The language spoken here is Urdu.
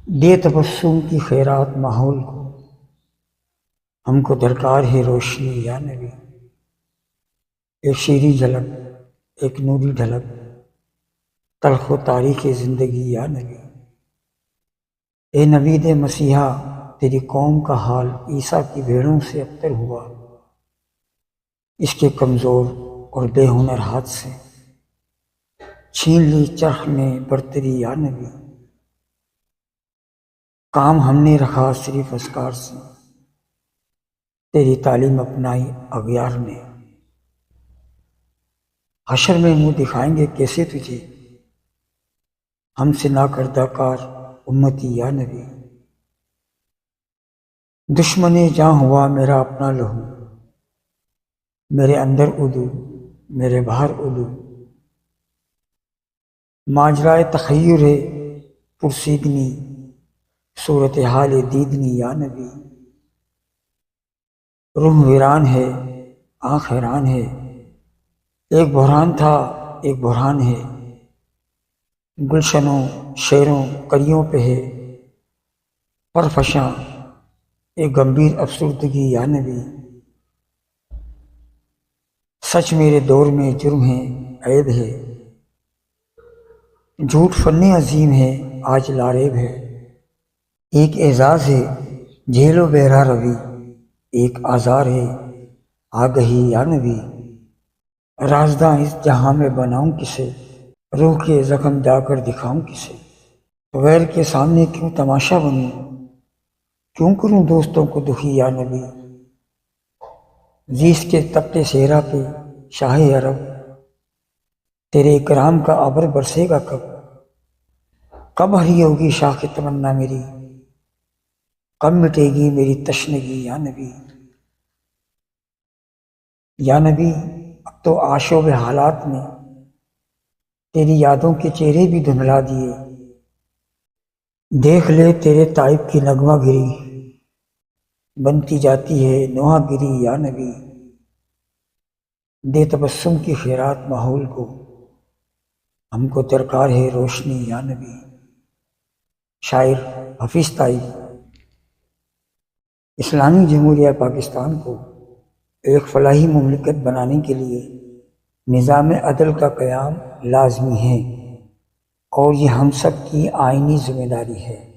دے تبسم کی خیرات ماحول کو، ہم کو درکار ہے روشنی یا نبی۔ ایک شیریں جھلک، ایک نوری ڈھلک، تلخ و تاریخ زندگی یا نبی۔ اے نبی دے مسیحا، تیری قوم کا حال عیسیٰ کی بھیڑوں سے ابتر ہوا، اس کے کمزور اور بے ہنر ہاتھ سے چھین لی چرخ نے برتری یا نبی۔ کام ہم نے رکھا صرف اذکار سے، تیری تعلیم اپنائی اغیار نے۔ حشر میں منہ دکھائیں گے کیسے تجھے، ہم سے ناکردہ کار امتی یا نبی۔ دشمن جاں ہوا میرا اپنا لہو، میرے اندر الو میرے باہر الو۔ ماجرائے تخیر ہے پرسیدنی، صورتحال دیدنی یا نبی۔ روح ویران ہے آنکھ حیران ہے، ایک بحران تھا ایک بحران ہے۔ گلشنوں شیروں کلیوں پہ ہے پرفشاں ایک گمبھیر افسردگی یا نبی۔ سچ میرے دور میں جرم ہے عیب ہے، جھوٹ فن عظیم ہے آج لاریب ہے۔ ایک اعزاز ہے جھیل و بہرا روی، ایک آزار ہے آگہی یا نبی۔ رازداں اس جہاں میں بناؤں کسے، روح کے زخم جا کر دکھاؤں کسے۔ غیر کے سامنے کیوں تماشا بنوں، کیوں کروں دوستوں کو دکھی یا نبی۔ زیس کے تپتے صحرا پہ شاہ عرب، تیرے اکرام کا ابر برسے گا کب، کب ہری ہوگی شاخ تمنا میری، کب مٹے گی میری تشنگی یا نبی۔ یا نبی اب تو آشوب حالات میں تیری یادوں کے چہرے بھی دھندلا دیے، دیکھ لے تیرے طائب کی نغمہ گری، بنتی جاتی ہے نوحہ گری یا نبی۔ دے تبسم کی خیرات ماحول کو، ہم کو درکار ہے روشنی یا نبی۔ شاعر حفیظ طائب۔ اسلامی جمہوریہ پاکستان کو ایک فلاحی مملکت بنانے کے لیے نظام عدل کا قیام لازمی ہے، اور یہ ہم سب کی آئینی ذمہ داری ہے۔